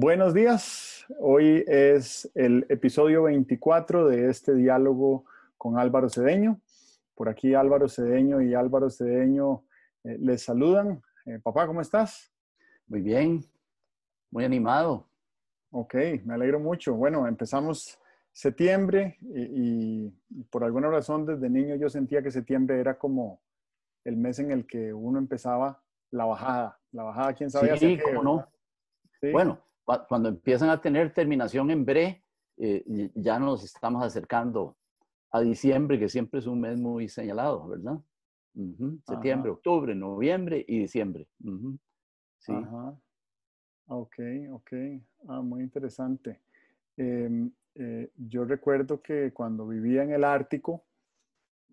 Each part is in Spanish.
Buenos días, hoy es el episodio 24 de este diálogo con Álvaro Cedeño. Por aquí Álvaro Cedeño y Álvaro Cedeño les saludan. Papá, ¿cómo estás? Muy bien, muy animado. Ok, me alegro mucho. Bueno, empezamos septiembre y por alguna razón desde niño yo sentía que septiembre era como el mes en el que uno empezaba la bajada. La bajada, quién sabe hacia Sí, qué, cómo ¿verdad? no. Sí. Bueno, cuando empiezan a tener terminación en bre, ya nos estamos acercando a diciembre, que siempre es un mes muy señalado, ¿verdad? Septiembre, Ajá, octubre, noviembre y diciembre. Sí. ajá. Ok, ok. Muy interesante. Yo recuerdo que cuando vivía en el Ártico,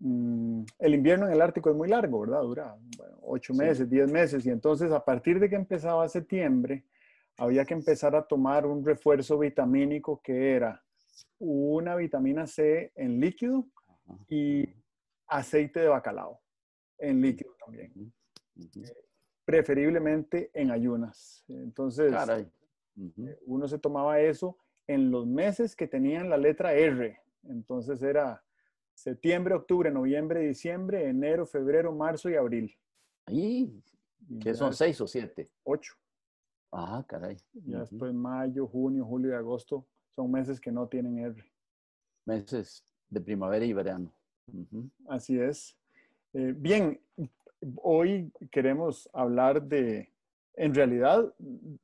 el invierno en el Ártico es muy largo, ¿verdad? Dura, bueno, 8 meses, Sí. 10 meses. Y entonces, a partir de que empezaba septiembre, había que empezar a tomar un refuerzo vitamínico que era una vitamina C en líquido Ajá, y ajá. aceite de bacalao en Sí. líquido también, Ujú, ujú. preferiblemente en ayunas. Entonces, Caray. Ujú. uno se tomaba eso en los meses que tenían la letra R. Entonces era septiembre, octubre, noviembre, diciembre, enero, febrero, marzo y abril. Ahí, Y ¿qué ya son? es 6 o 7. 8. Ah, caray. Ya después mayo, junio, julio y agosto son meses que no tienen R. Meses de primavera y verano. Ujú. Así es. Bien, hoy queremos hablar en realidad,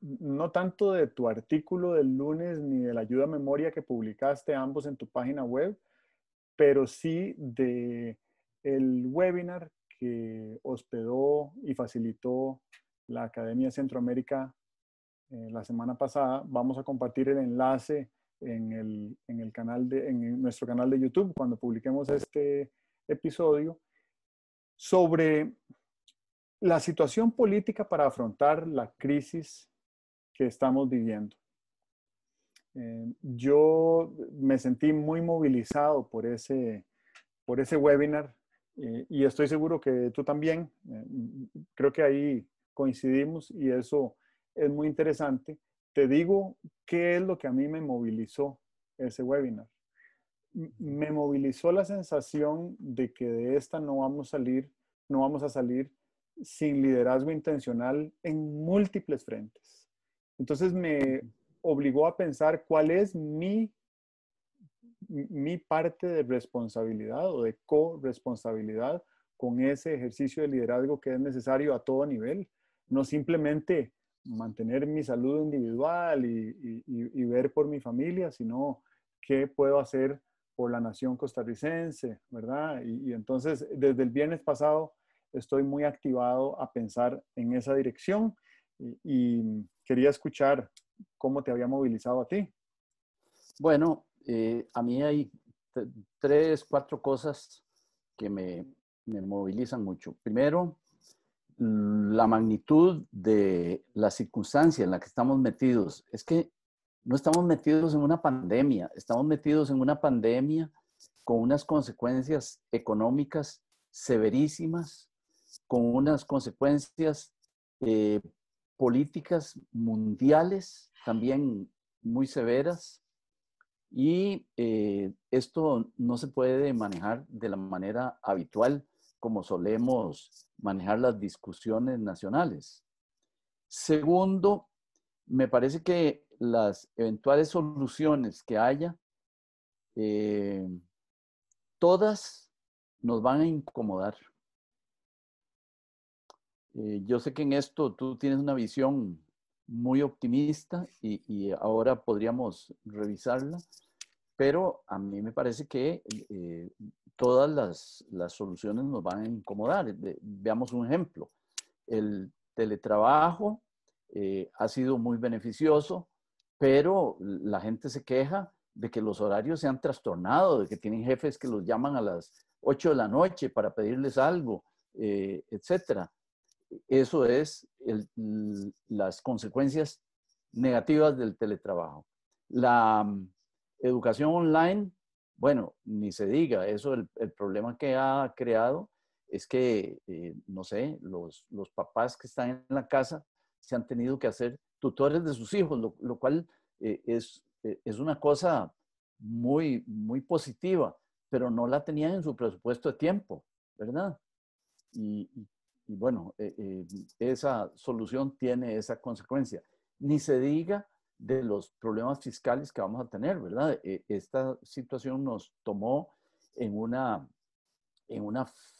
no tanto de tu artículo del lunes ni de la ayuda a memoria que publicaste ambos en tu página web, pero sí de el webinar que hospedó y facilitó la Academia Centroamérica la semana pasada. Vamos a compartir el enlace en nuestro canal de YouTube cuando publiquemos este episodio sobre la situación política para afrontar la crisis que estamos viviendo. Yo me sentí muy movilizado por ese webinar y estoy seguro que tú también. Creo que ahí coincidimos y eso es muy interesante. Te digo qué es lo que a mí me movilizó ese webinar. Me movilizó la sensación de que de esta no vamos a salir sin liderazgo intencional en múltiples frentes. Entonces me obligó a pensar cuál es mi parte de responsabilidad o de corresponsabilidad con ese ejercicio de liderazgo que es necesario a todo nivel, no simplemente mantener mi salud individual y ver por mi familia, sino qué puedo hacer por la nación costarricense, ¿verdad? Y entonces, desde el viernes pasado, estoy muy activado a pensar en esa dirección y quería escuchar cómo te había movilizado a ti. Bueno, a mí hay 3, 4 cosas que me movilizan mucho. Primero, la magnitud de la circunstancia en la que estamos metidos. Es que no estamos metidos en una pandemia, estamos metidos en una pandemia con unas consecuencias económicas severísimas, con unas consecuencias eh, políticas mundiales también muy severas. Y esto no se puede manejar de la manera habitual como solemos manejar las discusiones nacionales. Segundo, me parece que las eventuales soluciones que haya, eh, todas nos van a incomodar. Yo sé que en esto tú tienes una visión muy optimista y ahora podríamos revisarla, pero a mí me parece que todas las soluciones nos van a incomodar. Veamos un ejemplo. El teletrabajo ha sido muy beneficioso, pero la gente se queja de que los horarios se han trastornado, de que tienen jefes que los llaman a las 8 de la noche para pedirles algo, etcétera. Eso es las consecuencias negativas del teletrabajo. La educación online, bueno, ni se diga, eso el problema que ha creado es que, no sé, los papás que están en la casa se han tenido que hacer tutores de sus hijos, lo cual es una cosa muy, muy positiva, pero no la tenían en su presupuesto de tiempo, ¿verdad? Y bueno, esa solución tiene esa consecuencia. Ni se diga de los problemas fiscales que vamos a tener, ¿verdad? Esta situación nos tomó en una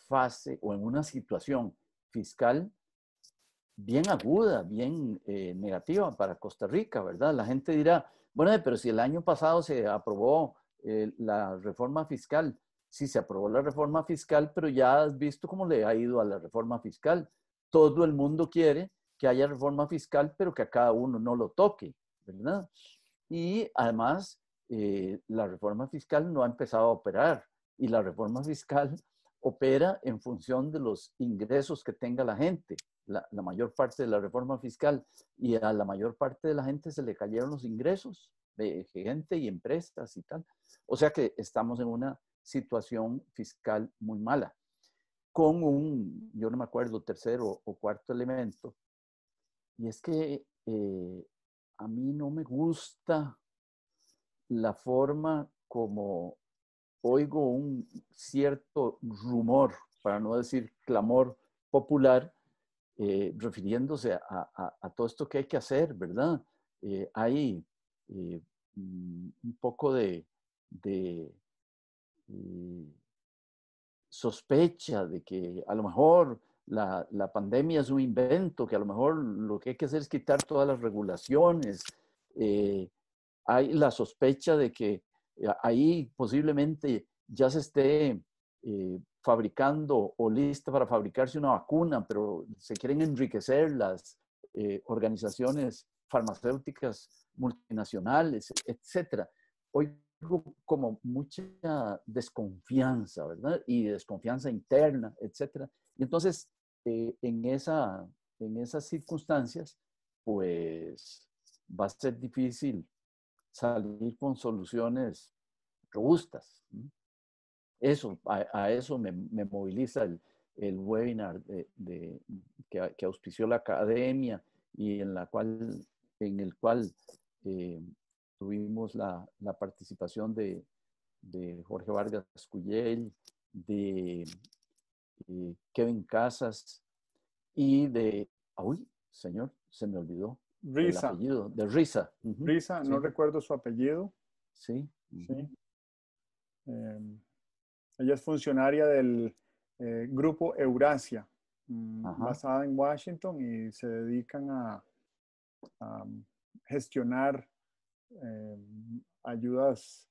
fase o en una situación fiscal bien aguda, bien negativa para Costa Rica, ¿verdad? La gente dirá, bueno, pero si el año pasado se aprobó la reforma fiscal, sí se aprobó la reforma fiscal, pero ya has visto cómo le ha ido a la reforma fiscal. Todo el mundo quiere que haya reforma fiscal, pero que a cada uno no lo toque, ¿verdad? Y además, la reforma fiscal no ha empezado a operar y la reforma fiscal opera en función de los ingresos que tenga la gente, la mayor parte de la reforma fiscal, y a la mayor parte de la gente se le cayeron los ingresos de gente y empresas y tal. O sea que estamos en una situación fiscal muy mala, con yo no me acuerdo, tercero o cuarto elemento, y es que a mí no me gusta la forma como oigo un cierto rumor, para no decir clamor popular, refiriéndose a todo esto que hay que hacer, ¿verdad? Hay un poco de sospecha de que a lo mejor la pandemia es un invento, que a lo mejor lo que hay que hacer es quitar todas las regulaciones. Hay la sospecha de que ahí posiblemente ya se esté fabricando o lista para fabricarse una vacuna, pero se quieren enriquecer las organizaciones farmacéuticas multinacionales, etcétera. Hoy como mucha desconfianza, ¿verdad? Y desconfianza interna, etcétera. Y entonces, en esas circunstancias, pues va a ser difícil salir con soluciones robustas. Eso, a eso me moviliza el webinar que auspició la academia y en el cual eh, tuvimos la participación de Jorge Vargas Cuyel, de Kevin Casas y uy, señor, se me olvidó el Risa. apellido, de Risa. Risa, no Sí, recuerdo su apellido. sí. Sí. Ella es funcionaria del grupo Eurasia, Ajá. basada en Washington, y se dedican a gestionar eh, ayudas,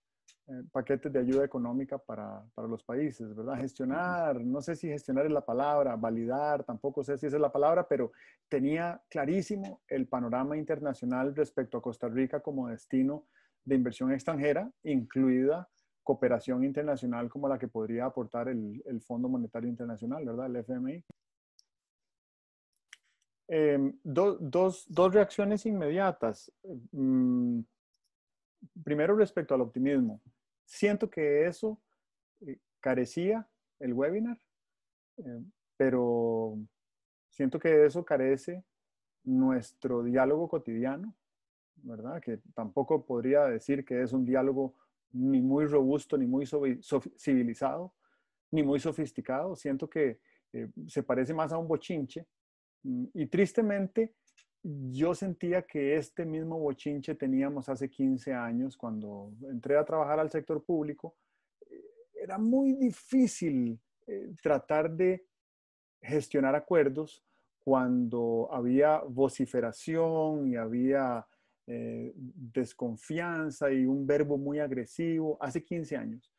paquetes de ayuda económica para los países, ¿verdad? Ujú. Gestionar, no sé si gestionar es la palabra, validar, tampoco sé si esa es la palabra, pero tenía clarísimo el panorama internacional respecto a Costa Rica como destino de inversión extranjera, incluida cooperación internacional como la que podría aportar el Fondo Monetario Internacional, ¿verdad? El FMI. Dos reacciones inmediatas. Primero, respecto al optimismo. Siento que eso carecía el webinar, eh, pero siento que de eso carece nuestro diálogo cotidiano, ¿verdad? Que tampoco podría decir que es un diálogo ni muy robusto, ni muy civilizado, ni muy sofisticado. Siento que se parece más a un bochinche. Y tristemente, yo sentía que este mismo bochinche teníamos hace 15 años cuando entré a trabajar al sector público. Era muy difícil tratar de gestionar acuerdos cuando había vociferación y había desconfianza y un verbo muy agresivo hace 15 años.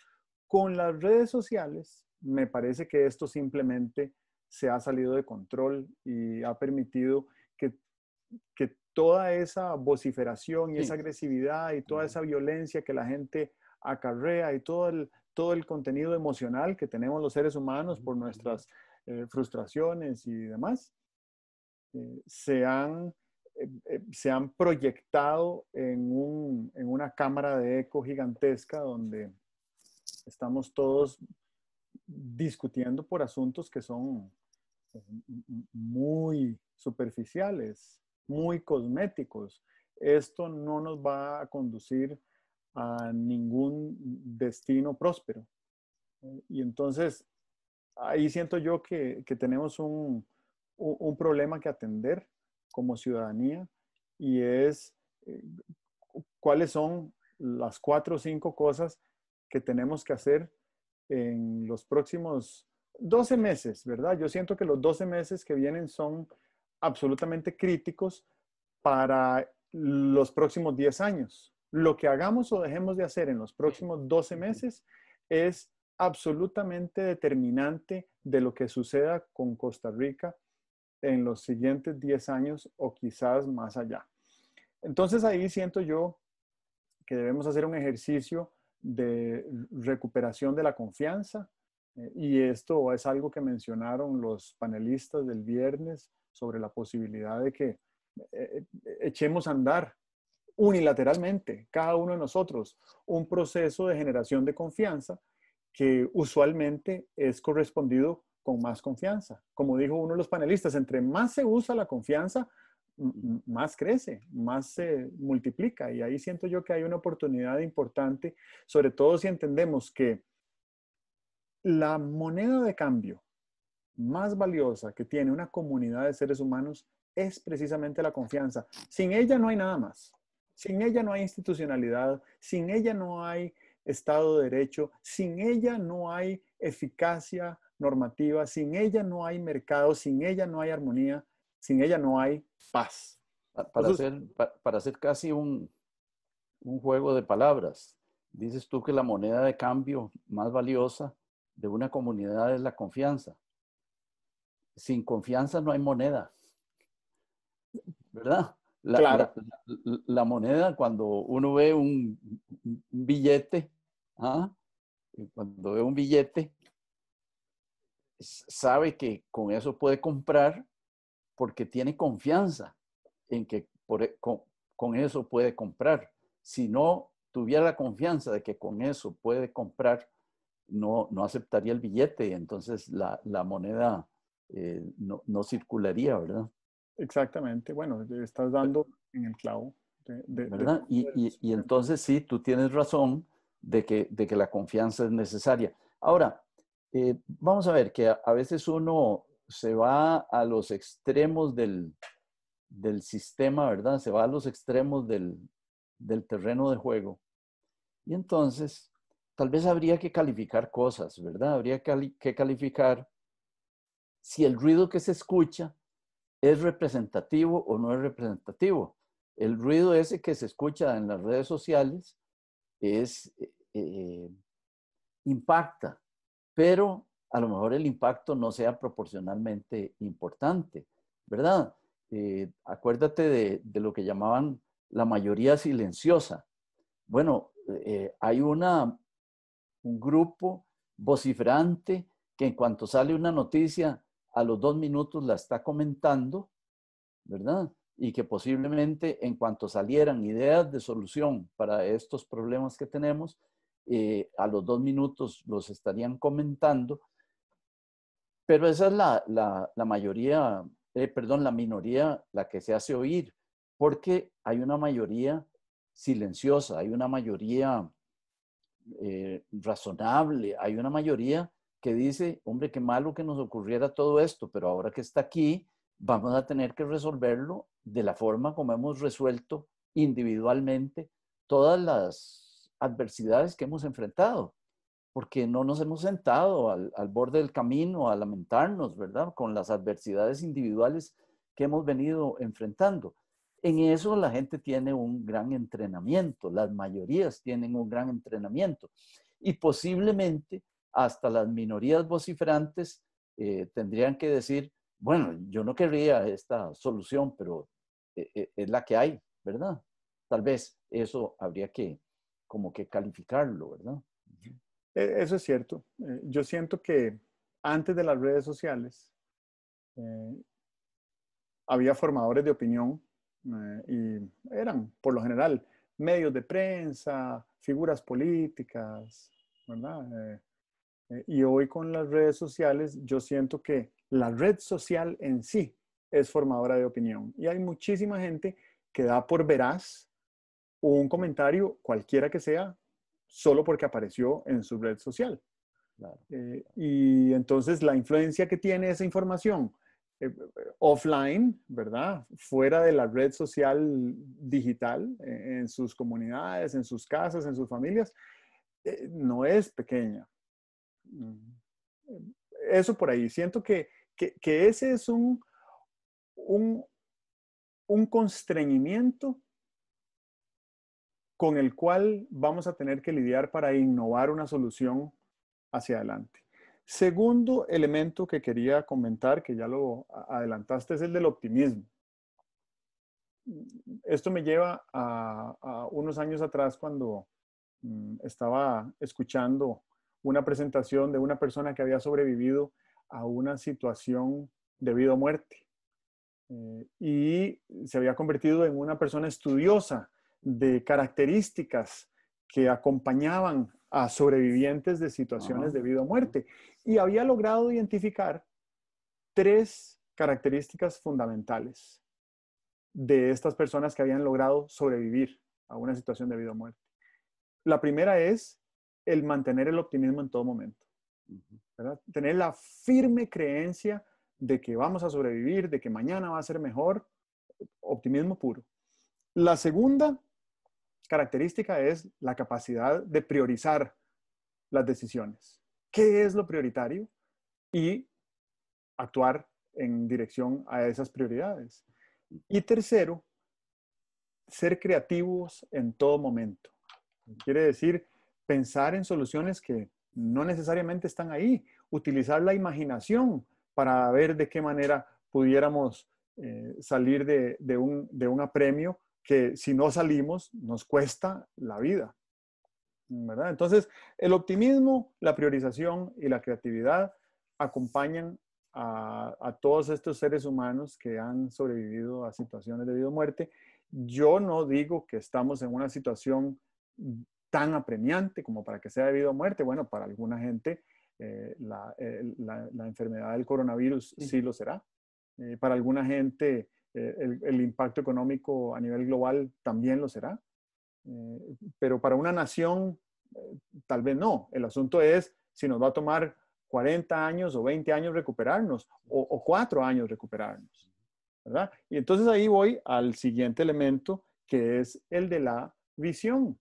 Con las redes sociales, me parece que esto simplemente se ha salido de control y ha permitido que toda esa vociferación y esa Sí. agresividad y toda esa violencia que la gente acarrea y todo el contenido emocional que tenemos los seres humanos por nuestras frustraciones y demás, se han proyectado en una cámara de eco gigantesca donde estamos todos discutiendo por asuntos que son muy superficiales. muy cosméticos. Esto no nos va a conducir a ningún destino próspero. Y entonces, ahí siento yo que tenemos un problema que atender como ciudadanía y es eh, cuáles son las 4 o 5 cosas que tenemos que hacer en los próximos 12 meses, ¿verdad? Yo siento que los 12 meses que vienen son absolutamente críticos para los próximos 10 años. Lo que hagamos o dejemos de hacer en los próximos 12 meses es absolutamente determinante de lo que suceda con Costa Rica en los siguientes 10 años o quizás más allá. Entonces ahí siento yo que debemos hacer un ejercicio de recuperación de la confianza. Y esto es algo que mencionaron los panelistas del viernes sobre la posibilidad de que echemos a andar unilateralmente, cada uno de nosotros, un proceso de generación de confianza que usualmente es correspondido con más confianza. Como dijo uno de los panelistas, entre más se usa la confianza, más crece, más se multiplica. Y ahí siento yo que hay una oportunidad importante, sobre todo si entendemos que la moneda de cambio más valiosa que tiene una comunidad de seres humanos es precisamente la confianza. Sin ella no hay nada más. Sin ella no hay institucionalidad, sin ella no hay Estado de Derecho, sin ella no hay eficacia normativa, sin ella no hay mercado, sin ella no hay armonía, sin ella no hay paz. Entonces, Para hacer casi un juego de palabras, dices tú que la moneda de cambio más valiosa de una comunidad es la confianza. Sin confianza no hay moneda, ¿verdad? La, claro, la, la moneda, cuando uno ve un billete, ¿ah? Cuando ve un billete, sabe que con eso puede comprar porque tiene confianza en que con eso puede comprar. Si no tuviera la confianza de que con eso puede comprar, no aceptaría el billete y entonces la moneda no circularía, ¿verdad? exactamente. Bueno, estás dando en el clavo de ¿Verdad? todo eso. Y entonces sí, tú tienes razón de que la confianza es necesaria. Ahora, vamos a ver que a veces uno se va a los extremos del sistema, ¿verdad? Se va a los extremos del terreno de juego. Y entonces, tal vez habría que calificar cosas, ¿verdad? Habría que calificar si el ruido que se escucha es representativo o no es representativo. El ruido ese que se escucha en las redes sociales es, impacta, pero a lo mejor el impacto no sea proporcionalmente importante, ¿verdad? Acuérdate de lo que llamaban la mayoría silenciosa. Bueno, hay un grupo vociferante que en cuanto sale una noticia, a los 2 minutos la está comentando, ¿verdad? Y que posiblemente en cuanto salieran ideas de solución para estos problemas que tenemos, a los 2 minutos los estarían comentando, pero esa es la mayoría, perdón, la minoría la que se hace oír, porque hay una mayoría silenciosa, hay una mayoría razonable, hay una mayoría que dice, hombre, qué malo que nos ocurriera todo esto, pero ahora que está aquí, vamos a tener que resolverlo de la forma como hemos resuelto individualmente todas las adversidades que hemos enfrentado, porque no nos hemos sentado al borde del camino a lamentarnos, ¿verdad? Con las adversidades individuales que hemos venido enfrentando. En eso la gente tiene un gran entrenamiento, las mayorías tienen un gran entrenamiento y posiblemente hasta las minorías vociferantes tendrían que decir, bueno, yo no querría esta solución, pero es la que hay, ¿verdad? Tal vez eso habría que como que calificarlo, ¿verdad? Eso es cierto. Yo siento que antes de las redes sociales eh, había formadores de opinión y eran, por lo general, medios de prensa, figuras políticas, ¿verdad? Y hoy con las redes sociales, yo siento que la red social en sí es formadora de opinión. Y hay muchísima gente que da por veraz un comentario, cualquiera que sea, solo porque apareció en su red social. Claro. Y entonces la influencia que tiene esa información offline, ¿verdad? Fuera de la red social digital, en sus comunidades, en sus casas, en sus familias, no es pequeña. Eso por ahí. Siento que ese es un constreñimiento con el cual vamos a tener que lidiar para innovar una solución hacia adelante. Segundo elemento que quería comentar, que ya lo adelantaste, es el del optimismo. Esto me lleva a unos años atrás cuando estaba escuchando una presentación de una persona que había sobrevivido a una situación de vida o muerte. Y se había convertido en una persona estudiosa de características que acompañaban a sobrevivientes de situaciones de vida o muerte. Y había logrado identificar 3 características fundamentales de estas personas que habían logrado sobrevivir a una situación de vida o muerte. La primera es el mantener el optimismo en todo momento, ¿verdad? Tener la firme creencia de que vamos a sobrevivir, de que mañana va a ser mejor, optimismo puro. La segunda característica es la capacidad de priorizar las decisiones. ¿Qué es lo prioritario? Y actuar en dirección a esas prioridades. Y tercero, ser creativos en todo momento. Quiere decir, pensar en soluciones que no necesariamente están ahí, utilizar la imaginación para ver de qué manera pudiéramos salir de un apremio que si no salimos nos cuesta la vida, ¿verdad? Entonces, el optimismo, la priorización y la creatividad acompañan a todos estos seres humanos que han sobrevivido a situaciones de vida o muerte. Yo no digo que estamos en una situación tan apremiante como para que sea de vida o muerte. Bueno, para alguna gente la enfermedad del coronavirus sí lo será. Para alguna gente el impacto económico a nivel global también lo será. Pero para una nación tal vez no. El asunto es si nos va a tomar 40 años o 20 años recuperarnos o 4 años recuperarnos, ¿verdad? Y entonces ahí voy al siguiente elemento, que es el de la visión.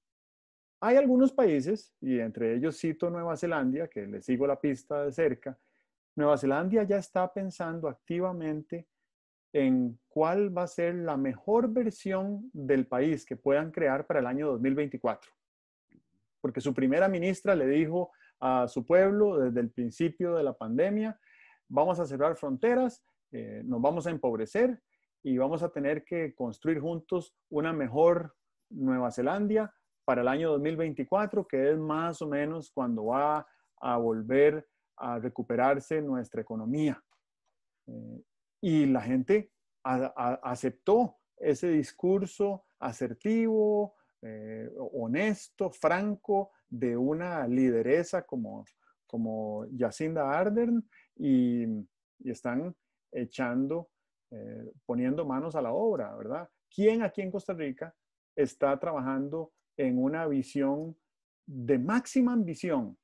Hay algunos países, y entre ellos cito Nueva Zelanda, que le sigo la pista de cerca. Nueva Zelanda ya está pensando activamente en cuál va a ser la mejor versión del país que puedan crear para el año 2024. Porque su primera ministra le dijo a su pueblo desde el principio de la pandemia, vamos a cerrar fronteras, nos vamos a empobrecer y vamos a tener que construir juntos una mejor Nueva Zelanda para el año 2024, que es más o menos cuando va a volver a recuperarse nuestra economía. Y la gente aceptó ese discurso asertivo, honesto, franco, de una lideresa como Jacinda Ardern y están echando, poniendo manos a la obra, ¿verdad? ¿Quién aquí en Costa Rica está trabajando en una visión de máxima ambición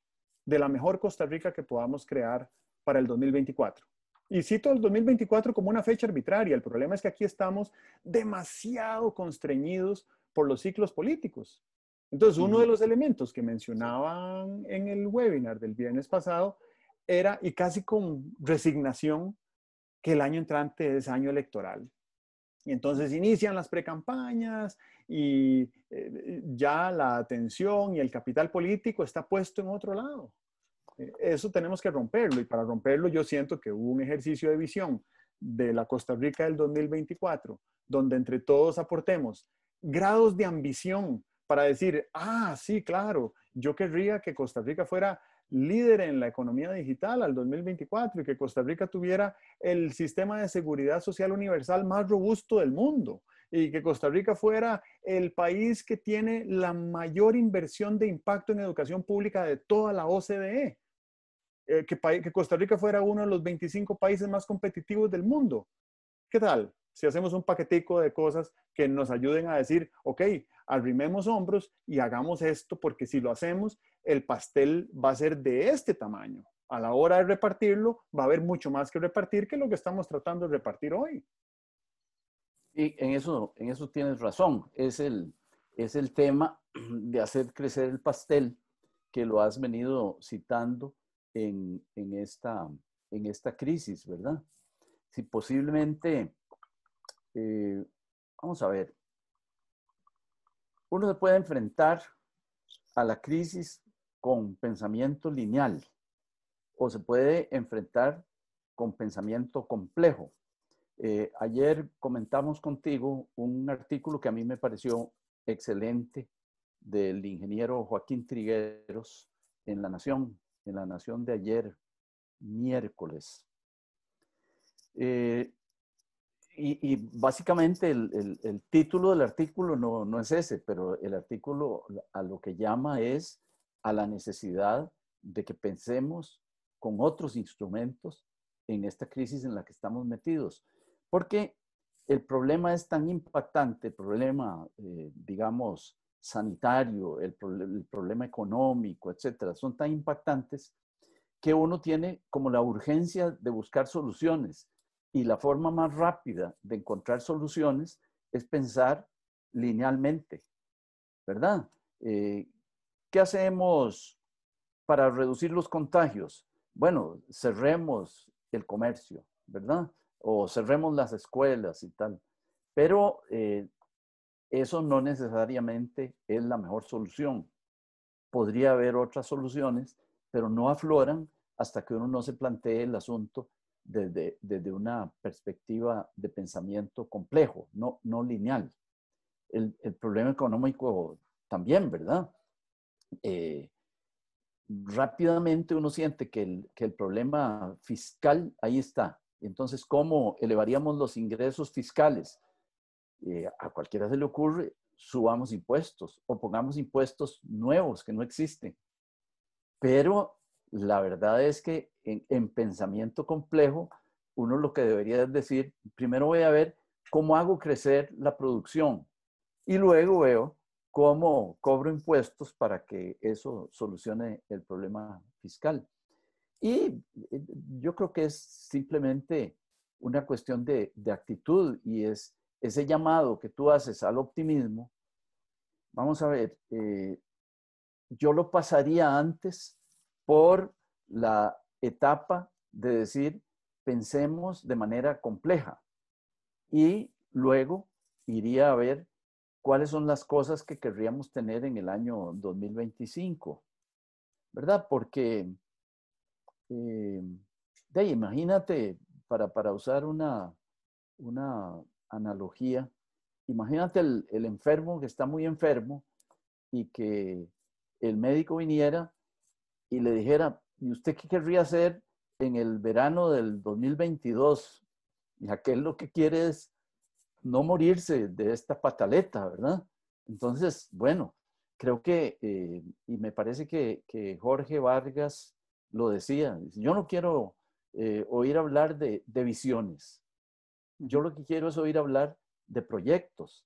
de la mejor Costa Rica que podamos crear para el 2024? Y cito el 2024 como una fecha arbitraria. El problema es que aquí estamos demasiado constreñidos por los ciclos políticos. Entonces, uno de los elementos que mencionaban en el webinar del viernes pasado era, y casi con resignación, que el año entrante es año electoral. Y entonces inician las precampañas y ya la atención y el capital político está puesto en otro lado. Eso tenemos que romperlo, y para romperlo yo siento que hubo un ejercicio de visión de la Costa Rica del 2024, donde entre todos aportemos grados de ambición para decir, sí, claro, yo querría que Costa Rica fuera líder en la economía digital al 2024 y que Costa Rica tuviera el sistema de seguridad social universal más robusto del mundo y que Costa Rica fuera el país que tiene la mayor inversión de impacto en educación pública de toda la OCDE. Que Costa Rica fuera uno de los 25 países más competitivos del mundo. ¿Qué tal si hacemos un paquetico de cosas que nos ayuden a decir, ok, arrimemos hombros y hagamos esto, porque si lo hacemos, el pastel va a ser de este tamaño? A la hora de repartirlo, va a haber mucho más que repartir que lo que estamos tratando de repartir hoy. Y en eso tienes razón. Es el tema de hacer crecer el pastel que lo has venido citando en esta crisis, ¿verdad? Si posiblemente, eh, vamos a ver, uno se puede enfrentar a la crisis con pensamiento lineal o se puede enfrentar con pensamiento complejo. Ayer comentamos contigo un artículo que a mí me pareció excelente del ingeniero Joaquín Trigueros en la Nación de ayer, miércoles. Eh, y básicamente el título del artículo no es ese, pero el artículo a lo que llama es a la necesidad de que pensemos con otros instrumentos en esta crisis en la que estamos metidos. Porque el problema es tan impactante, el problema, digamos, sanitario, el problema económico, etcétera, son tan impactantes que uno tiene como la urgencia de buscar soluciones. Y la forma más rápida de encontrar soluciones es pensar linealmente, ¿verdad? ¿Qué hacemos para reducir los contagios? Bueno, cerremos el comercio, ¿verdad? O cerremos las escuelas y tal. Pero eso no necesariamente es la mejor solución. Podría haber otras soluciones, pero no afloran hasta que uno no se plantee el asunto desde una perspectiva de pensamiento complejo, no lineal. El problema económico también, ¿verdad? Eh, Rápidamente uno siente que el problema fiscal ahí está. Entonces, ¿cómo elevaríamos los ingresos fiscales? A cualquiera se le ocurre, subamos impuestos o pongamos impuestos nuevos que no existen. Pero la verdad es que en pensamiento complejo, uno lo que debería es decir, primero voy a ver cómo hago crecer la producción y luego veo cómo cobro impuestos para que eso solucione el problema fiscal. Y yo creo que es simplemente una cuestión de actitud y es ese llamado que tú haces al optimismo. Vamos a ver, yo lo pasaría antes por la etapa de decir, pensemos de manera compleja y luego iría a ver cuáles son las cosas que querríamos tener en el año 2025, ¿verdad? Porque, eh, imagínate, para usar una analogía, imagínate el enfermo que está muy enfermo y que el médico viniera y le dijera, ¿y usted qué querría hacer en el verano del 2022? Y aquel lo que quiere es no morirse de esta pataleta, ¿verdad? Entonces, bueno, creo que, y me parece que Jorge Vargas lo decía, yo no quiero oír hablar de visiones, yo lo que quiero es oír hablar de proyectos.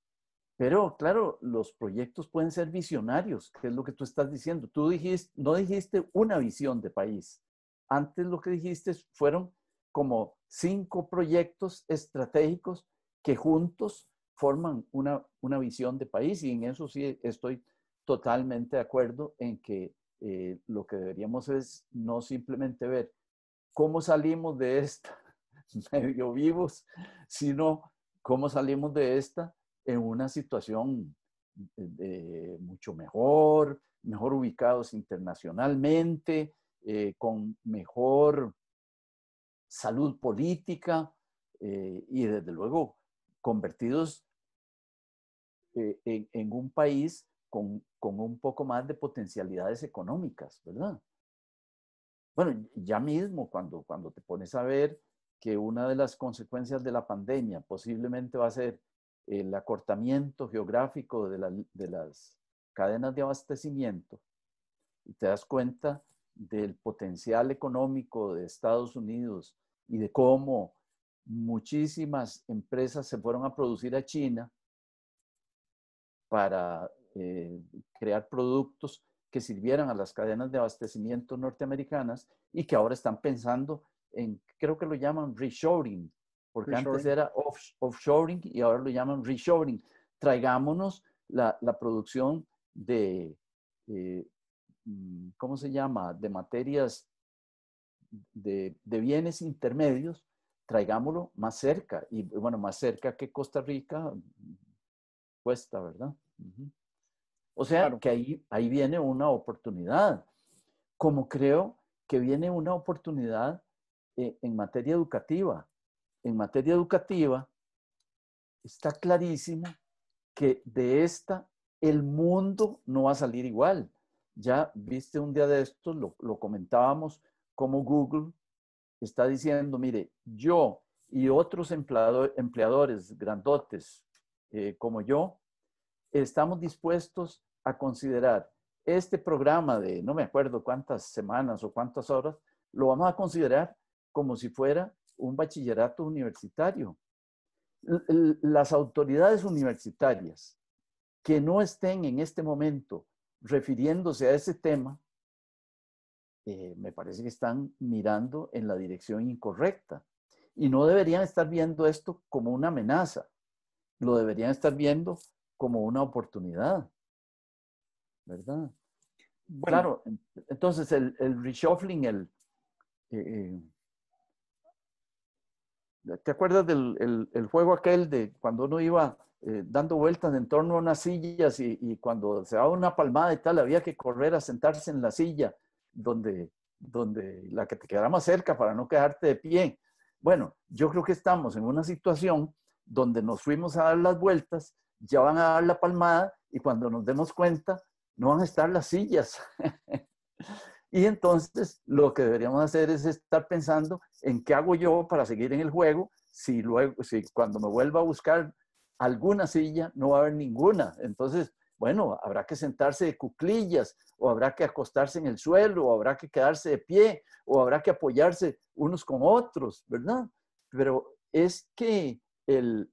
Pero claro, los proyectos pueden ser visionarios, que es lo que tú estás diciendo. Tú dijiste, no dijiste una visión de país. Antes lo que dijiste fueron como 5 proyectos estratégicos que juntos forman una visión de país. Y en eso sí estoy totalmente de acuerdo en que lo que deberíamos es no simplemente ver cómo salimos de esta medio vivos, sino cómo salimos de esta en una situación mucho mejor, mejor ubicados internacionalmente, con mejor salud política y desde luego convertidos en un país con un poco más de potencialidades económicas, ¿verdad? Bueno, ya mismo cuando te pones a ver que una de las consecuencias de la pandemia posiblemente va a ser el acortamiento geográfico de las cadenas de abastecimiento y te das cuenta del potencial económico de Estados Unidos y de cómo muchísimas empresas se fueron a producir a China para crear productos que sirvieran a las cadenas de abastecimiento norteamericanas y que ahora están pensando en, creo que lo llaman reshoring, porque antes Reshoring. era offshoring y ahora lo llaman reshoring. Traigámonos la producción de, ¿cómo se llama? De materias, de bienes intermedios, traigámoslo más cerca. Y bueno, más cerca que Costa Rica cuesta, ¿verdad? O sea, Claro. que ahí viene una oportunidad. Como creo que viene una oportunidad en materia educativa. En materia educativa está clarísimo que de esta el mundo no va a salir igual. Ya viste un día de estos, lo comentábamos, como Google está diciendo, mire, yo y otros empleadores grandotes como yo, estamos dispuestos a considerar este programa de no me acuerdo cuántas semanas o cuántas horas, lo vamos a considerar como si fuera un bachillerato universitario. Las autoridades universitarias que no estén en este momento refiriéndose a ese tema, me parece que están mirando en la dirección incorrecta. Y no deberían estar viendo esto como una amenaza, lo deberían estar viendo como una oportunidad, ¿verdad? Bueno, Claro, entonces el reshuffling, eh, ¿te acuerdas del el juego aquel de cuando uno iba dando vueltas en torno a unas sillas y cuando se daba una palmada y tal, había que correr a sentarse en la silla donde la que te quedara más cerca para no quedarte de pie? Bueno, yo creo que estamos en una situación donde nos fuimos a dar las vueltas, ya van a dar la palmada y cuando nos demos cuenta, no van a estar las sillas. Y entonces lo que deberíamos hacer es estar pensando en qué hago yo para seguir en el juego, si luego, si cuando me vuelva a buscar alguna silla no va a haber ninguna. Entonces, bueno, habrá que sentarse de cuclillas, o habrá que acostarse en el suelo, o habrá que quedarse de pie, o habrá que apoyarse unos con otros, ¿verdad? Pero es que el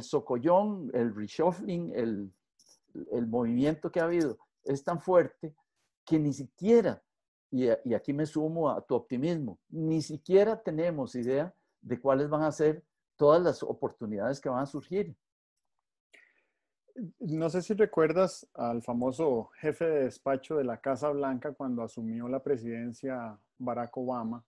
socollón, el reshuffling, el movimiento que ha habido es tan fuerte que ni siquiera, y aquí me sumo a tu optimismo, ni siquiera tenemos idea de cuáles van a ser todas las oportunidades que van a surgir. no sé si recuerdas al famoso jefe de despacho de la Casa Blanca cuando asumió la presidencia Barack Obama,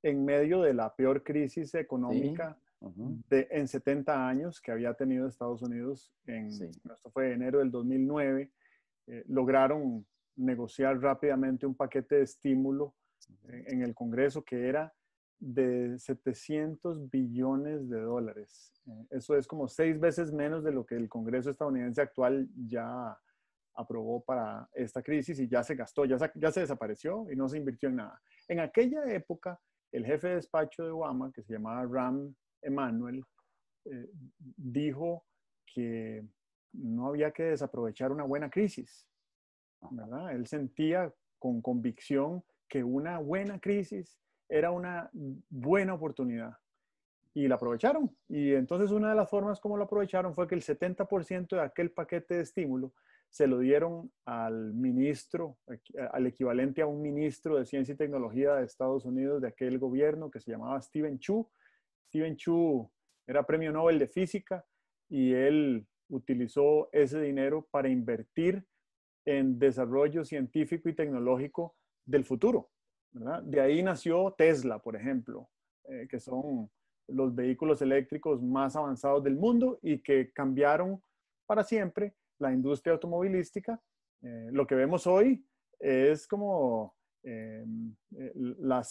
en medio de la peor crisis Sí, económica uh-huh, en 70 años que había tenido Estados Unidos, sí. esto fue enero del 2009, lograron negociar rápidamente un paquete de estímulo en el Congreso que era de 700 billones de dólares. Eso es como 6 veces menos de lo que el Congreso estadounidense actual ya aprobó para esta crisis y ya se gastó, ya se desapareció y no se invirtió en nada. En aquella época, el jefe de despacho de Obama, que se llamaba Rahm Emanuel, dijo que no había que desaprovechar una buena crisis, ¿verdad? Él sentía con convicción que una buena crisis era una buena oportunidad y la aprovecharon. Y entonces una de las formas como lo aprovecharon fue que el 70% de aquel paquete de estímulo se lo dieron al ministro, al equivalente a un ministro de Ciencia y Tecnología de Estados Unidos de aquel gobierno que se llamaba Steven Chu. Steven Chu era premio Nobel de Física y él utilizó ese dinero para invertir en desarrollo científico y tecnológico del futuro, ¿verdad? De ahí nació Tesla, por ejemplo, que son los vehículos eléctricos más avanzados del mundo y que cambiaron para siempre la industria automovilística. Lo que vemos hoy es como la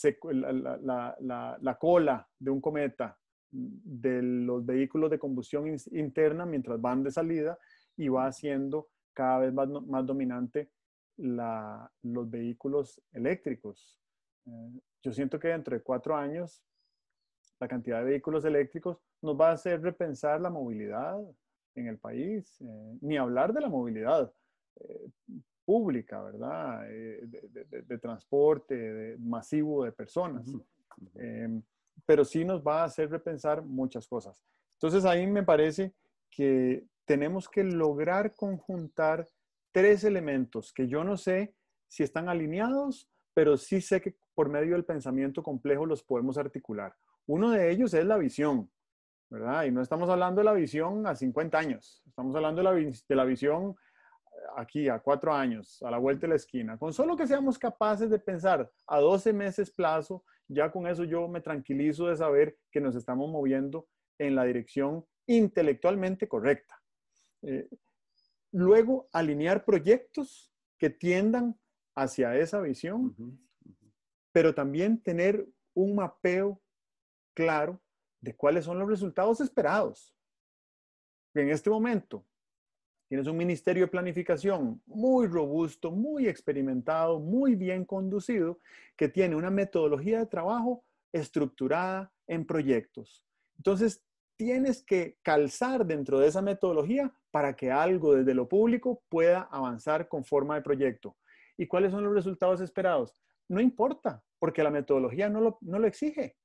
cola de un cometa de los vehículos de combustión interna mientras van de salida y va haciendo cada vez más dominante los vehículos eléctricos. Yo siento que dentro de 4 años la cantidad de vehículos eléctricos nos va a hacer repensar la movilidad en el país, ni hablar de la movilidad eh, pública, ¿verdad? De transporte masivo de personas. Uh-huh, uh-huh. Eh, pero sí nos va a hacer repensar muchas cosas. Entonces ahí me parece que tenemos que lograr conjuntar tres elementos que yo no sé si están alineados, pero sí sé que por medio del pensamiento complejo los podemos articular. Uno de ellos es la visión, ¿verdad? Y no estamos hablando de la visión a 50 años, estamos hablando de la visión aquí a 4 años, a la vuelta de la esquina. Con solo que seamos capaces de pensar a 12 meses plazo, ya con eso yo me tranquilizo de saber que nos estamos moviendo en la dirección intelectualmente correcta. Eh, Luego, alinear proyectos que tiendan hacia esa visión, pero también tener un mapeo claro de cuáles son los resultados esperados. En este momento, tienes un ministerio de planificación muy robusto, muy experimentado, muy bien conducido, que tiene una metodología de trabajo estructurada en proyectos. Entonces, tienes que calzar dentro de esa metodología para que algo desde lo público pueda avanzar con forma de proyecto. ¿Y cuáles son los resultados esperados? No importa, porque la metodología no lo exige.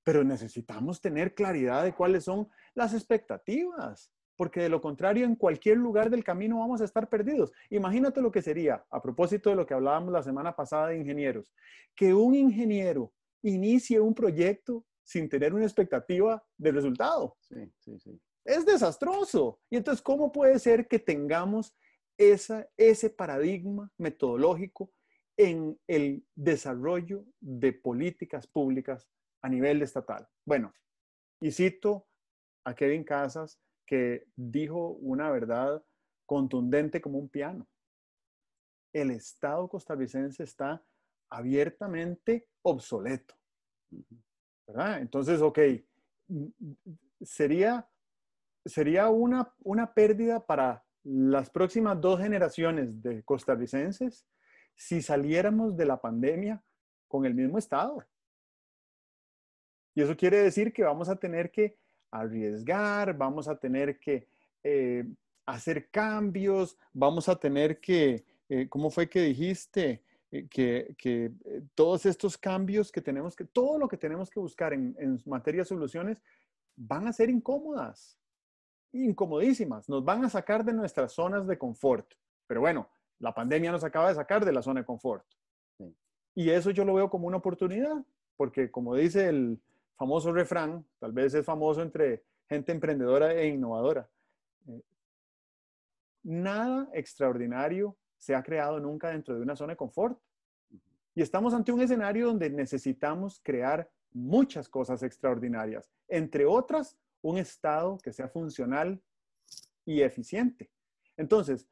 Pero necesitamos tener claridad de cuáles son las expectativas, porque de lo contrario, en cualquier lugar del camino vamos a estar perdidos. Imagínate lo que sería, a propósito de lo que hablábamos la semana pasada de ingenieros, que un ingeniero inicie un proyecto sin tener una expectativa de resultado. Sí, sí, sí. Es desastroso. Y entonces, ¿cómo puede ser que tengamos ese paradigma metodológico en el desarrollo de políticas públicas a nivel estatal? Bueno, y cito a Kevin Casas, que dijo una verdad contundente como un piano. El Estado costarricense está abiertamente obsoleto, ¿verdad? Entonces, ok, sería una pérdida para las próximas 2 generaciones de costarricenses si saliéramos de la pandemia con el mismo estado. Y eso quiere decir que vamos a tener que arriesgar, vamos a tener que hacer cambios, vamos a tener que, ¿cómo fue que dijiste? Todos estos cambios que tenemos que, todo lo que tenemos que buscar en materia de soluciones van a ser incómodas, incomodísimas, nos van a sacar de nuestras zonas de confort. Pero bueno, la pandemia nos acaba de sacar de la zona de confort. Sí. Y eso yo lo veo como una oportunidad, porque como dice el famoso refrán, tal vez es famoso entre gente emprendedora e innovadora, nada extraordinario se ha creado nunca dentro de una zona de confort. Y estamos ante un escenario donde necesitamos crear muchas cosas extraordinarias, entre otras, un Estado que sea funcional y eficiente. Entonces,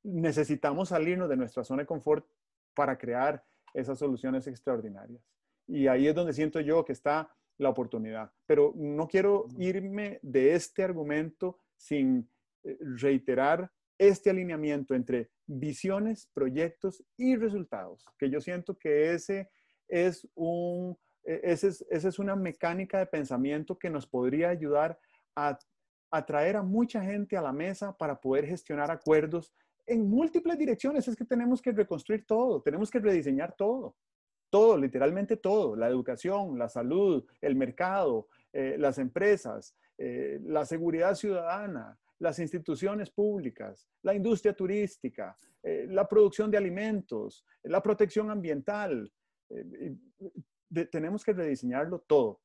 necesitamos salirnos de nuestra zona de confort para crear esas soluciones extraordinarias. Y ahí es donde siento yo que está la oportunidad. Pero no quiero irme de este argumento sin reiterar este alineamiento entre visiones, proyectos y resultados, que yo siento que esa es una mecánica de pensamiento que nos podría ayudar a atraer a mucha gente a la mesa para poder gestionar acuerdos en múltiples direcciones. Es que tenemos que reconstruir todo, tenemos que rediseñar todo, todo, literalmente todo, la educación, la salud, el mercado, las empresas, la seguridad ciudadana, las instituciones públicas, la industria turística, la producción de alimentos, la protección ambiental. Tenemos que rediseñarlo todo.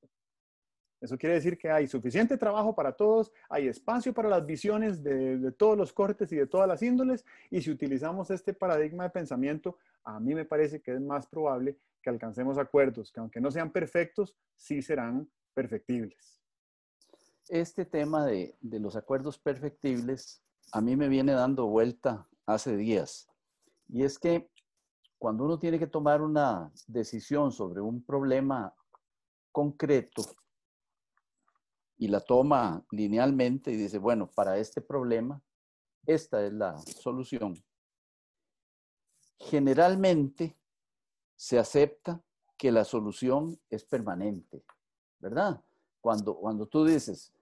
Eso quiere decir que hay suficiente trabajo para todos, hay espacio para las visiones de todos los cortes y de todas las índoles, y si utilizamos este paradigma de pensamiento, a mí me parece que es más probable que alcancemos acuerdos que, aunque no sean perfectos, sí serán perfectibles. Este tema de los acuerdos perfectibles a mí me viene dando vuelta hace días, y es que cuando uno tiene que tomar una decisión sobre un problema concreto, y la toma linealmente y dice, bueno, para este problema, esta es la solución. Generalmente se acepta que la solución es permanente, ¿verdad? Cuando tú dices,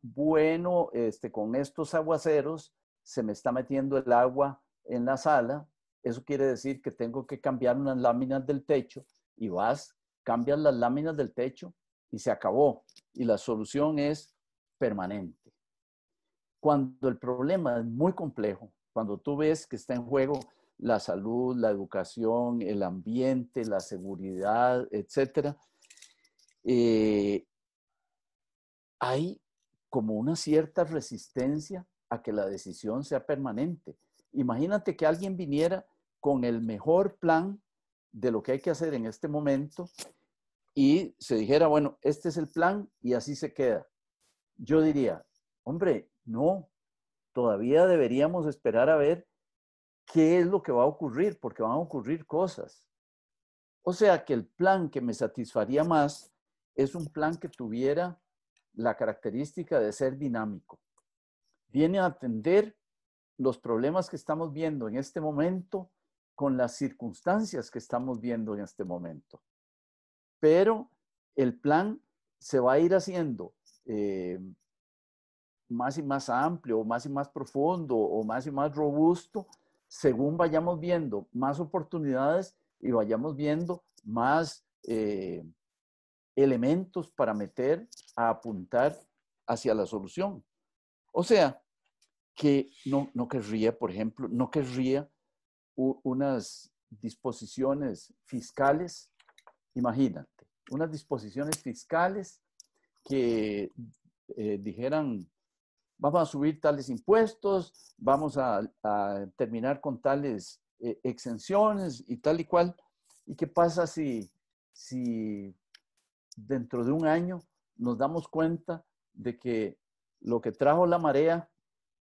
bueno, con estos aguaceros se me está metiendo el agua en la sala, eso quiere decir que tengo que cambiar unas láminas del techo y vas, cambias las láminas del techo y se acabó. Y la solución es permanente. Cuando el problema es muy complejo, cuando tú ves que está en juego la salud, la educación, el ambiente, la seguridad, etcétera, hay como una cierta resistencia a que la decisión sea permanente. Imagínate que alguien viniera con el mejor plan de lo que hay que hacer en este momento y se dijera, bueno, este es el plan y así se queda. Yo diría, hombre, no, todavía deberíamos esperar a ver qué es lo que va a ocurrir, porque van a ocurrir cosas. O sea que el plan que me satisfaría más es un plan que tuviera la característica de ser dinámico. Viene a atender los problemas que estamos viendo en este momento con las circunstancias que estamos viendo en este momento. Pero el plan se va a ir haciendo más y más amplio, más y más profundo, o más y más robusto, según vayamos viendo más oportunidades y vayamos viendo más elementos para meter a apuntar hacia la solución. O sea, que no querría, por ejemplo, no querría unas disposiciones fiscales, imagínate, unas disposiciones fiscales que dijeran, vamos a subir tales impuestos, vamos a terminar con tales exenciones y tal y cual. ¿Y qué pasa si dentro de un año nos damos cuenta de que lo que trajo la marea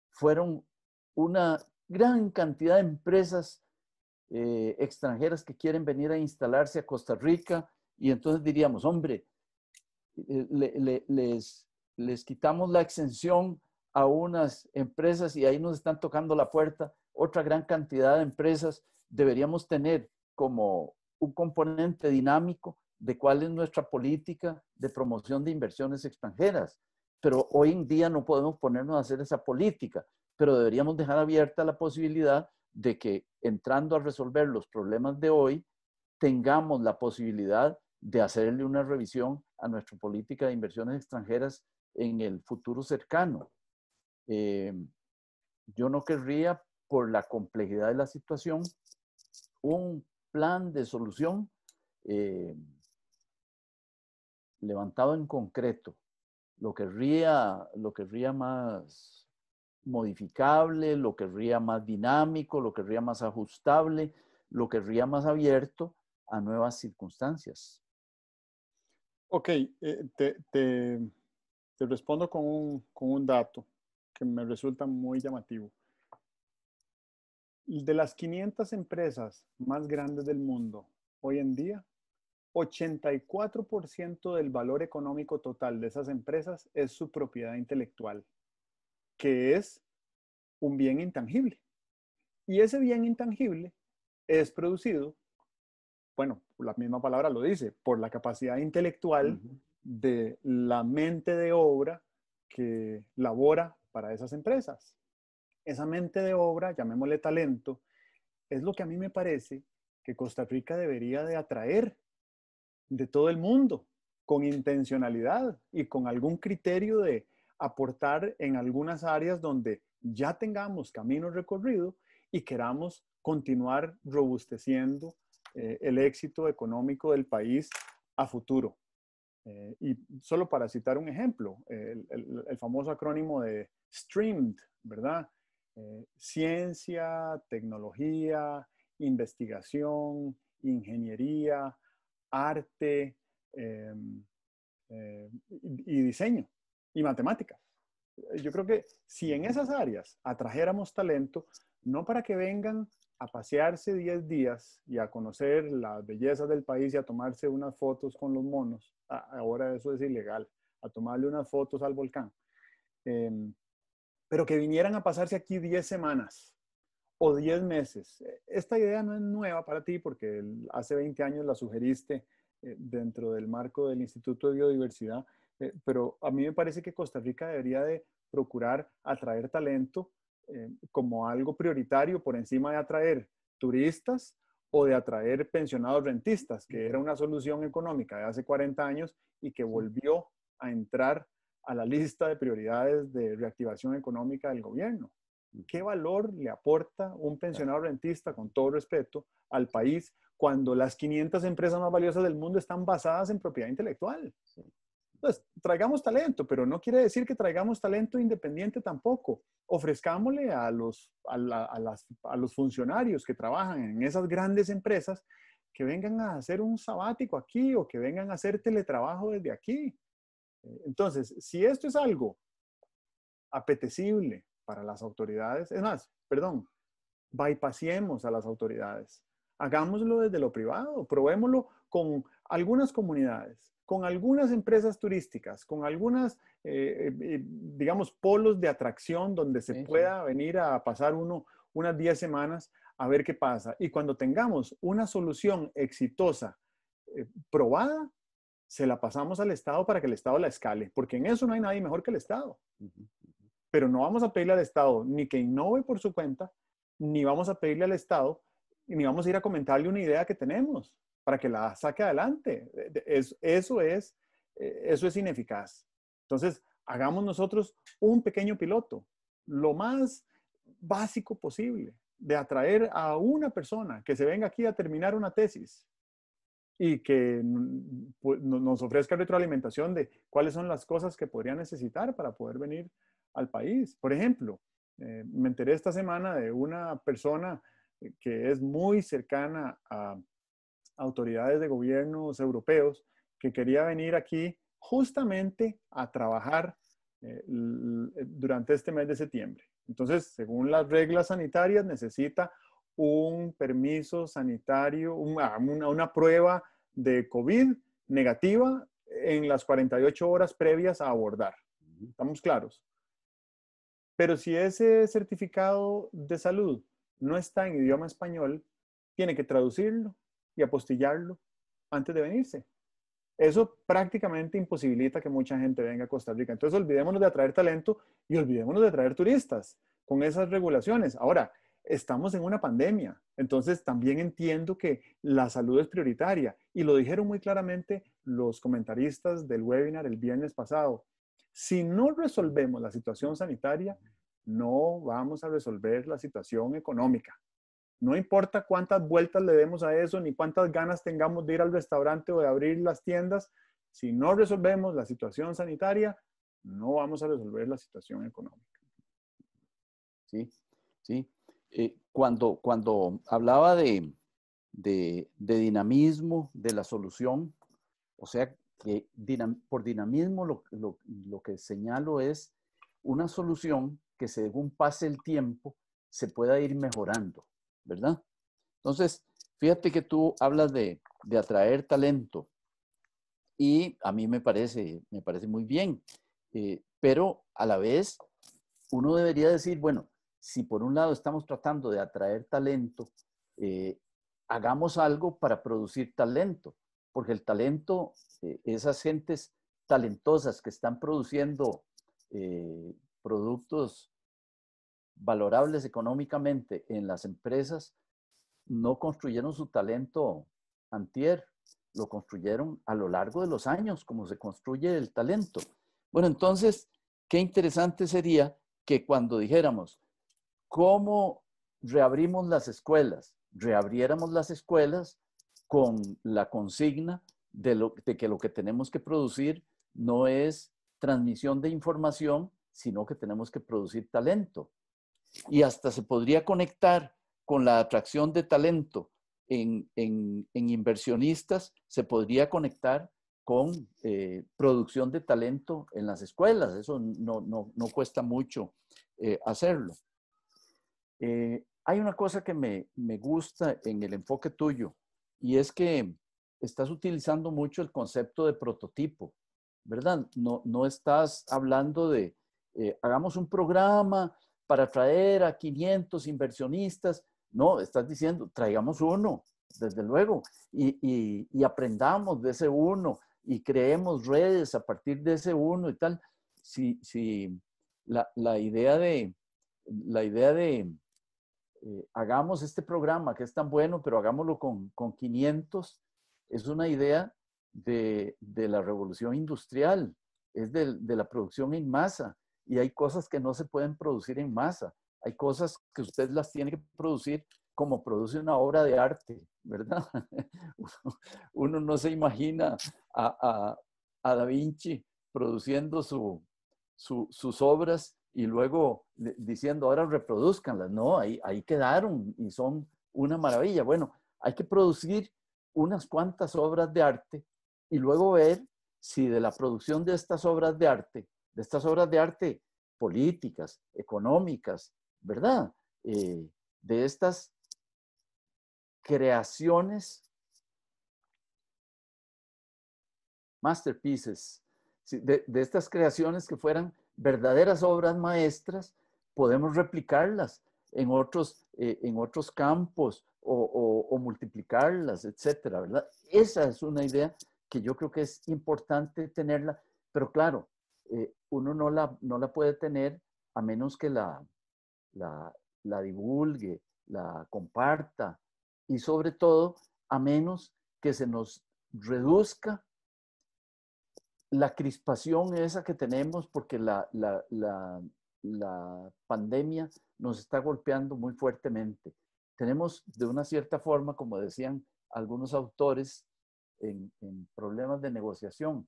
fueron una gran cantidad de empresas extranjeras que quieren venir a instalarse a Costa Rica? Y entonces diríamos, hombre, les quitamos la exención a unas empresas y ahí nos están tocando la puerta otra gran cantidad de empresas. Deberíamos tener como un componente dinámico de cuál es nuestra política de promoción de inversiones extranjeras. Pero hoy en día no podemos ponernos a hacer esa política, pero deberíamos dejar abierta la posibilidad de que entrando a resolver los problemas de hoy, tengamos la posibilidad de hacerle una revisión a nuestra política de inversiones extranjeras en el futuro cercano. Yo no querría, por la complejidad de la situación, un plan de solución levantado en concreto. Lo querría más modificable, lo querría más dinámico, lo querría más ajustable, lo querría más abierto a nuevas circunstancias. Ok, te respondo con un dato que me resulta muy llamativo. De las 500 empresas más grandes del mundo hoy en día, 84% del valor económico total de esas empresas es su propiedad intelectual, que es un bien intangible. Y ese bien intangible es producido, bueno, la misma palabra lo dice, por la capacidad intelectual de la mente de obra que labora para esas empresas. Esa mente de obra, llamémosle talento, es lo que a mí me parece que Costa Rica debería de atraer de todo el mundo, con intencionalidad y con algún criterio de aportar en algunas áreas donde ya tengamos camino recorrido y queramos continuar robusteciendo el éxito económico del país a futuro. Y solo para citar un ejemplo, el famoso acrónimo de STREAMED, ¿verdad? Ciencia, tecnología, investigación, ingeniería, arte y diseño y matemáticas. Yo creo que si en esas áreas atrajéramos talento, no para que vengan a pasearse 10 días y a conocer las bellezas del país y a tomarse unas fotos con los monos, ahora eso es ilegal, a tomarle unas fotos al volcán, pero que vinieran a pasarse aquí 10 semanas o 10 meses. Esta idea no es nueva para ti porque hace 20 años la sugeriste dentro del marco del Instituto de Biodiversidad, pero a mí me parece que Costa Rica debería de procurar atraer talento como algo prioritario por encima de atraer turistas o de atraer pensionados rentistas, que era una solución económica de hace 40 años y que volvió a entrar a la lista de prioridades de reactivación económica del gobierno. ¿Qué valor le aporta un pensionado rentista, con todo respeto, al país cuando las 500 empresas más valiosas del mundo están basadas en propiedad intelectual? Entonces, traigamos talento, pero no quiere decir que traigamos talento independiente tampoco. Ofrezcámosle a los funcionarios que trabajan en esas grandes empresas que vengan a hacer un sabático aquí o que vengan a hacer teletrabajo desde aquí. Entonces, si esto es algo apetecible para las autoridades, es más, perdón, bypassemos a las autoridades. Hagámoslo desde lo privado, probémoslo con algunas comunidades, con algunas empresas turísticas, con algunas, digamos, polos de atracción donde se pueda venir a pasar unas 10 semanas a ver qué pasa. Y cuando tengamos una solución exitosa, probada, se la pasamos al Estado para que el Estado la escale, porque en eso no hay nadie mejor que el Estado. Pero no vamos a pedirle al Estado ni que innove por su cuenta, ni vamos a pedirle al Estado, ni vamos a ir a comentarle una idea que tenemos para que la saque adelante. Eso es ineficaz. Entonces, hagamos nosotros un pequeño piloto, lo más básico posible, de atraer a una persona que se venga aquí a terminar una tesis y que nos ofrezca retroalimentación de cuáles son las cosas que podría necesitar para poder venir al país. Por ejemplo, me enteré esta semana de una persona que es muy cercana a autoridades de gobiernos europeos que quería venir aquí justamente a trabajar durante este mes de septiembre. Entonces, según las reglas sanitarias, necesita un permiso sanitario, una prueba de COVID negativa en las 48 horas previas a abordar. ¿Estamos claros? Pero si ese certificado de salud no está en idioma español, tiene que traducirlo y apostillarlo antes de venirse. Eso prácticamente imposibilita que mucha gente venga a Costa Rica. Entonces, olvidémonos de atraer talento y olvidémonos de atraer turistas con esas regulaciones. Ahora, estamos en una pandemia, entonces también entiendo que la salud es prioritaria y lo dijeron muy claramente los comentaristas del webinar el viernes pasado. Si no resolvemos la situación sanitaria, no vamos a resolver la situación económica. No importa cuántas vueltas le demos a eso, ni cuántas ganas tengamos de ir al restaurante o de abrir las tiendas, si no resolvemos la situación sanitaria, no vamos a resolver la situación económica. Sí, sí. Cuando hablaba de dinamismo de la solución, o sea, que por dinamismo lo que señalo es una solución que según pase el tiempo se pueda ir mejorando, ¿verdad? Entonces, fíjate que tú hablas de atraer talento y a mí me parece muy bien, pero a la vez uno debería decir, bueno, si por un lado estamos tratando de atraer talento, hagamos algo para producir talento, porque el talento, esas gentes talentosas que están produciendo productos valorables económicamente en las empresas, no construyeron su talento antier, lo construyeron a lo largo de los años, como se construye el talento. Bueno, entonces, qué interesante sería que cuando dijéramos, ¿cómo reabrimos las escuelas? Reabriéramos las escuelas con la consigna de que lo que tenemos que producir no es transmisión de información, sino que tenemos que producir talento. Y hasta se podría conectar con la atracción de talento en inversionistas, se podría conectar con producción de talento en las escuelas. Eso no cuesta mucho hacerlo. Hay una cosa que me gusta en el enfoque tuyo y es que estás utilizando mucho el concepto de prototipo, ¿verdad? No estás hablando de hagamos un programa para traer a 500 inversionistas. No, estás diciendo traigamos uno, desde luego, y aprendamos de ese uno y creemos redes a partir de ese uno y tal. Si la idea de hagamos este programa que es tan bueno, pero hagámoslo con 500, es una idea de la revolución industrial, es de la producción en masa. Y hay cosas que no se pueden producir en masa. Hay cosas que usted las tiene que producir como produce una obra de arte, ¿verdad? Uno no se imagina a Da Vinci produciendo sus obras y luego diciendo, ahora reproduzcanlas. No, ahí quedaron y son una maravilla. Bueno, hay que producir unas cuantas obras de arte y luego ver si de la producción de estas obras de arte políticas, económicas, ¿verdad? De estas creaciones, masterpieces, de estas creaciones que fueran verdaderas obras maestras, podemos replicarlas en otros campos o multiplicarlas, etcétera, ¿verdad? Esa es una idea que yo creo que es importante tenerla, pero claro, uno no la puede tener a menos que la divulgue, la comparta y sobre todo a menos que se nos reduzca la crispación esa que tenemos porque la pandemia nos está golpeando muy fuertemente. Tenemos de una cierta forma, como decían algunos autores, en problemas de negociación,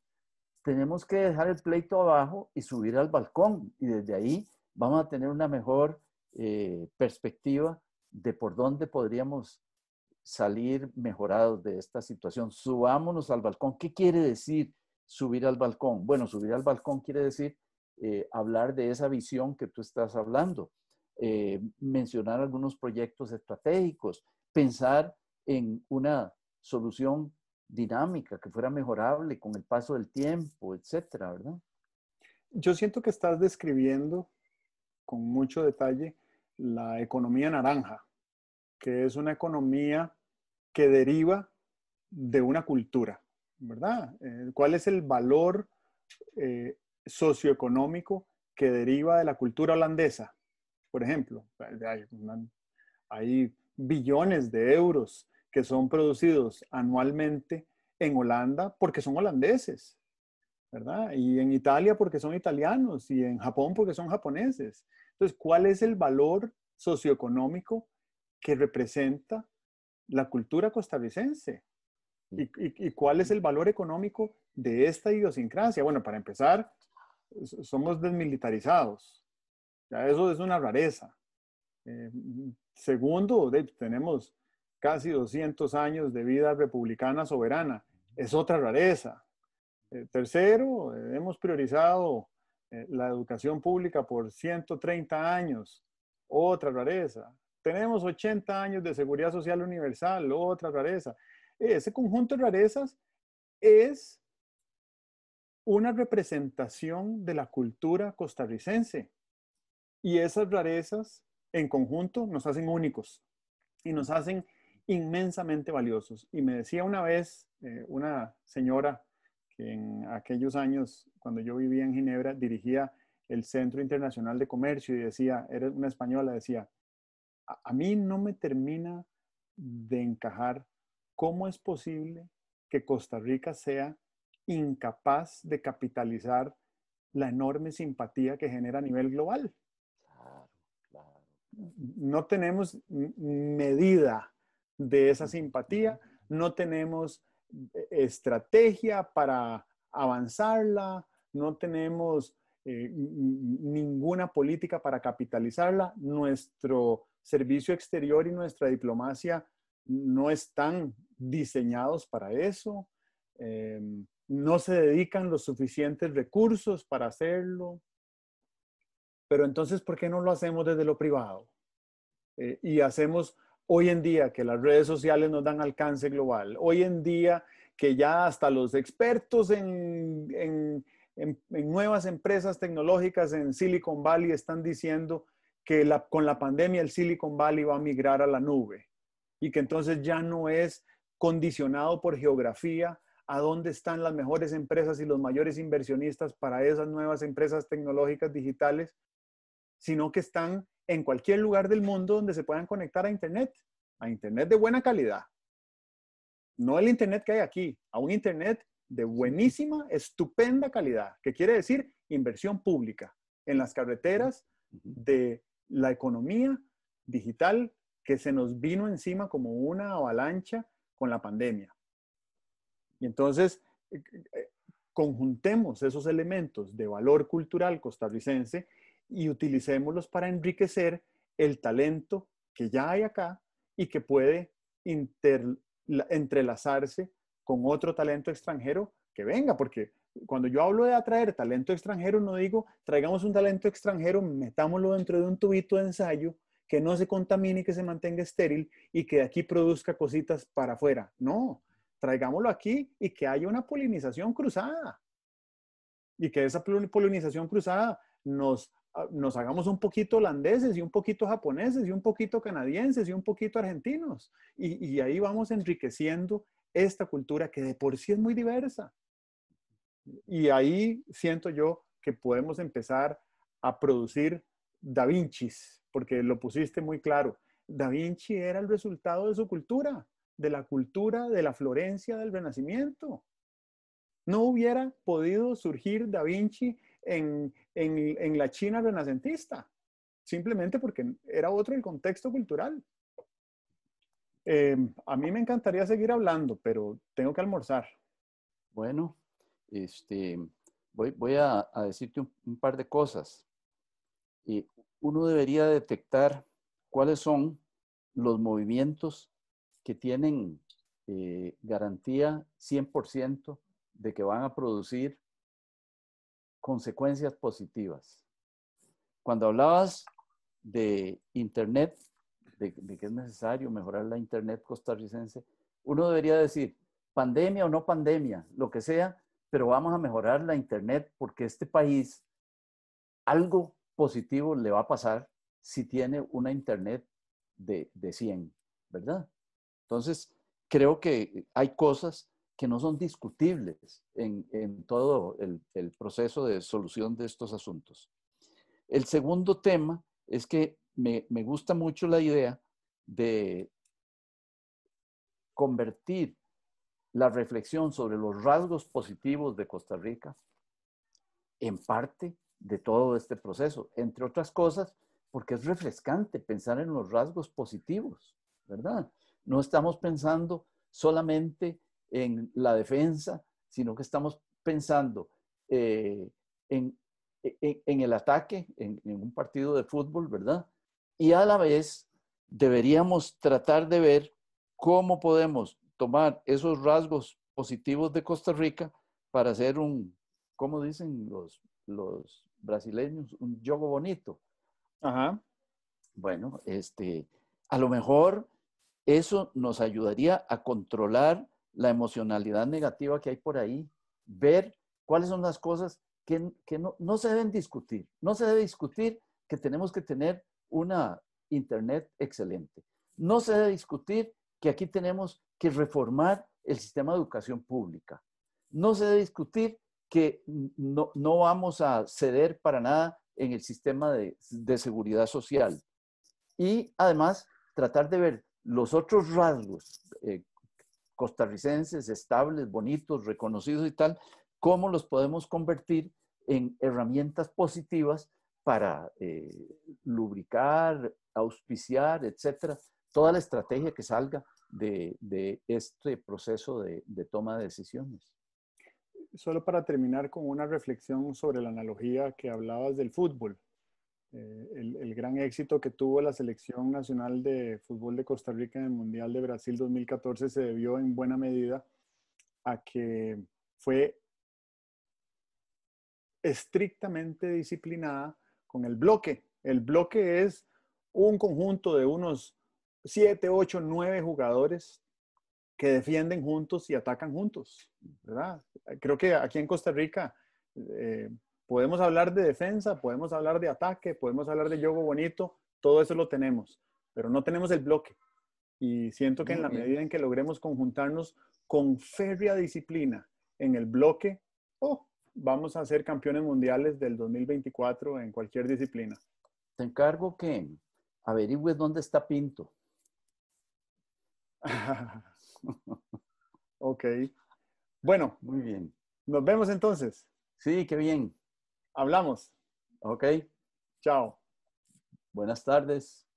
tenemos que dejar el pleito abajo y subir al balcón y desde ahí vamos a tener una mejor perspectiva de por dónde podríamos salir mejorados de esta situación. Subámonos al balcón. ¿Qué quiere decir subir al balcón? Bueno, subir al balcón quiere decir hablar de esa visión que tú estás hablando, mencionar algunos proyectos estratégicos, pensar en una solución dinámica que fuera mejorable con el paso del tiempo, etcétera, ¿verdad? Yo siento que estás describiendo con mucho detalle la economía naranja, que es una economía que deriva de una cultura, ¿verdad? ¿Cuál es el valor socioeconómico que deriva de la cultura holandesa? Por ejemplo, hay billones de euros que son producidos anualmente en Holanda porque son holandeses, ¿verdad? Y en Italia porque son italianos y en Japón porque son japoneses. Entonces, ¿cuál es el valor socioeconómico que representa la cultura costarricense? ¿Y cuál es el valor económico de esta idiosincrasia? Bueno, para empezar, somos desmilitarizados. Ya eso es una rareza. Segundo, tenemos casi 200 años de vida republicana soberana. Es otra rareza. Tercero, hemos priorizado la educación pública por 130 años. Otra rareza. Tenemos 80 años de seguridad social universal. Otra rareza. Ese conjunto de rarezas es una representación de la cultura costarricense. Y esas rarezas en conjunto nos hacen únicos y nos hacen inmensamente valiosos. Y me decía una vez una señora que en aquellos años, cuando yo vivía en Ginebra, dirigía el Centro Internacional de Comercio y decía, era una española, decía, a mí no me termina de encajar cómo es posible que Costa Rica sea incapaz de capitalizar la enorme simpatía que genera a nivel global. Claro, claro. No tenemos medida de esa simpatía, no tenemos estrategia para avanzarla, no tenemos ninguna política para capitalizarla. Nuestro servicio exterior y nuestra diplomacia no están diseñados para eso. No se dedican los suficientes recursos para hacerlo. Pero entonces, ¿por qué no lo hacemos desde lo privado? Y hacemos hoy en día que las redes sociales nos dan alcance global. Hoy en día que ya hasta los expertos en nuevas empresas tecnológicas en Silicon Valley están diciendo que con la pandemia el Silicon Valley va a migrar a la nube y que entonces ya no es condicionado por geografía a dónde están las mejores empresas y los mayores inversionistas para esas nuevas empresas tecnológicas digitales, sino que están en cualquier lugar del mundo donde se puedan conectar a Internet de buena calidad. No el Internet que hay aquí, a un Internet de buenísima, estupenda calidad, que quiere decir inversión pública en las carreteras de la economía digital que se nos vino encima como una avalancha con la pandemia. Y entonces, conjuntemos esos elementos de valor cultural costarricense y utilicémoslos para enriquecer el talento que ya hay acá y que puede entrelazarse con otro talento extranjero que venga, porque cuando yo hablo de atraer talento extranjero, no digo traigamos un talento extranjero, metámoslo dentro de un tubito de ensayo, que no se contamine y que se mantenga estéril y que de aquí produzca cositas para afuera. No, traigámoslo aquí y que haya una polinización cruzada. Y que esa polinización cruzada nos hagamos un poquito holandeses y un poquito japoneses y un poquito canadienses y un poquito argentinos. Y ahí vamos enriqueciendo esta cultura que de por sí es muy diversa. Y ahí siento yo que podemos empezar a producir Da Vincis, porque lo pusiste muy claro. Da Vinci era el resultado de su cultura, de la cultura de la Florencia del Renacimiento. No hubiera podido surgir Da Vinci en la China renacentista, simplemente porque era otro el contexto cultural. A mí me encantaría seguir hablando, pero tengo que almorzar. Bueno, voy a decirte un par de cosas. Uno debería detectar cuáles son los movimientos que tienen garantía 100% de que van a producir consecuencias positivas. Cuando hablabas de Internet, de que es necesario mejorar la Internet costarricense, uno debería decir, pandemia o no pandemia, lo que sea, pero vamos a mejorar la Internet porque este país, algo positivo le va a pasar si tiene una Internet de 100, ¿verdad? Entonces, creo que hay cosas que no son discutibles en todo el proceso de solución de estos asuntos. El segundo tema es que me gusta mucho la idea de convertir la reflexión sobre los rasgos positivos de Costa Rica en parte de todo este proceso, entre otras cosas, porque es refrescante pensar en los rasgos positivos, ¿verdad? No estamos pensando solamente en la defensa, sino que estamos pensando en el ataque, en un partido de fútbol, ¿verdad? Y a la vez deberíamos tratar de ver cómo podemos tomar esos rasgos positivos de Costa Rica para hacer ¿cómo dicen los brasileños? Un jogo bonito. Ajá. Bueno, a lo mejor eso nos ayudaría a controlar la emocionalidad negativa que hay por ahí, ver cuáles son las cosas que no se deben discutir. No se debe discutir que tenemos que tener una Internet excelente. No se debe discutir que aquí tenemos que reformar el sistema de educación pública. No se debe discutir que no vamos a ceder para nada en el sistema de seguridad social. Y además, tratar de ver los otros rasgos costarricenses, estables, bonitos, reconocidos y tal, cómo los podemos convertir en herramientas positivas para lubricar, auspiciar, etcétera, toda la estrategia que salga de este proceso de toma de decisiones. Solo para terminar con una reflexión sobre la analogía que hablabas del fútbol. El gran éxito que tuvo la Selección Nacional de Fútbol de Costa Rica en el Mundial de Brasil 2014 se debió en buena medida a que fue estrictamente disciplinada con el bloque. El bloque es un conjunto de unos 7, 8, 9 jugadores que defienden juntos y atacan juntos, ¿verdad? Creo que aquí en Costa Rica podemos hablar de defensa, podemos hablar de ataque, podemos hablar de juego bonito, todo eso lo tenemos, pero no tenemos el bloque. Y siento que en la medida en que logremos conjuntarnos con férrea disciplina en el bloque, vamos a ser campeones mundiales del 2024 en cualquier disciplina. te encargo que averigües dónde está Pinto. Ok. Bueno, Muy bien. nos vemos entonces. Sí, qué bien. Hablamos. Ok. Chao. Buenas tardes.